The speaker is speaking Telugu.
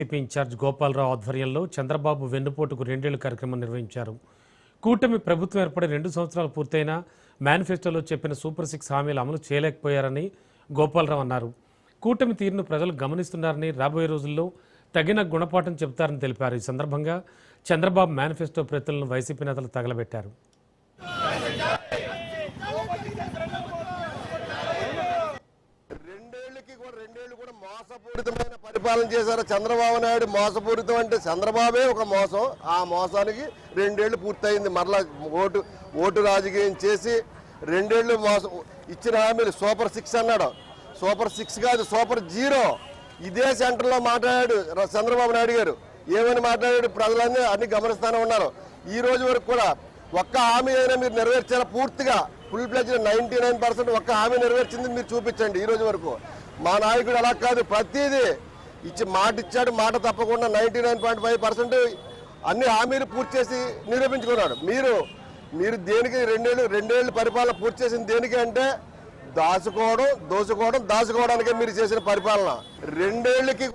టీడీపీ ఇన్ఛార్జ్ గోపాలరావు ఆధ్వర్యంలో చంద్రబాబు వెన్నుపోటుకు 2 ఏళ్ల కార్యక్రమం నిర్వహించారు. కూటమి ప్రభుత్వం ఏర్పడి 2 సంవత్సరాలు పూర్తయినా మేనిఫెస్టోలో చెప్పిన సూపర్ 6 హామీలు అమలు చేయలేకపోయారని గోపాలరావు అన్నారు. కూటమి తీరును ప్రజలు గమనిస్తున్నారని, రాబోయే రోజుల్లో తగిన గుణపాఠం చెబుతారని తెలిపారు. ఈ సందర్భంగా చంద్రబాబు మేనిఫెస్టో ప్రతులను వైసీపీ నేతలు తగలబెట్టారు. రెండేళ్లు కూడా మోసపూరితమైన పరిపాలన చేశారు చంద్రబాబు నాయుడు. మోసపూరితం అంటే చంద్రబాబే ఒక మోసం. ఆ మోసానికి 2 ఏళ్లు పూర్తయింది. మరలా ఓటు రాజకీయం చేసి 2 ఏళ్లు మోసం. ఇచ్చిన హామీలు సూపర్ 6 అన్నాడు. సూపర్ 6 కాదు, సూపర్ 0. ఇదే సెంటర్లో మాట్లాడాడు చంద్రబాబు నాయుడు గారు. ఏమని మాట్లాడాడు? ప్రజలన్నీ అన్ని గమనిస్తూనే ఉన్నారు. ఈ రోజు వరకు కూడా ఒక్క హామీ అయినా మీరు నెరవేర్చారా? పూర్తిగా ఫుల్ ప్లెజ్ 99% ఒక్క హామీ నెరవేర్చింది మీరు చూపించండి. ఈ రోజు వరకు మా నాయకుడు అలా కాదు, ప్రతిదీ మాట ఇచ్చాడు, మాట తప్పకుండా 99.5% అన్ని హామీలు పూర్తి చేసి నిరూపించుకున్నాడు. మీరు దేనికి 2 ఏళ్ళు పరిపాలన పూర్తి చేసింది దేనికి అంటే దోచుకోవడానికే మీరు చేసిన పరిపాలన. 2 ఏళ్ళకి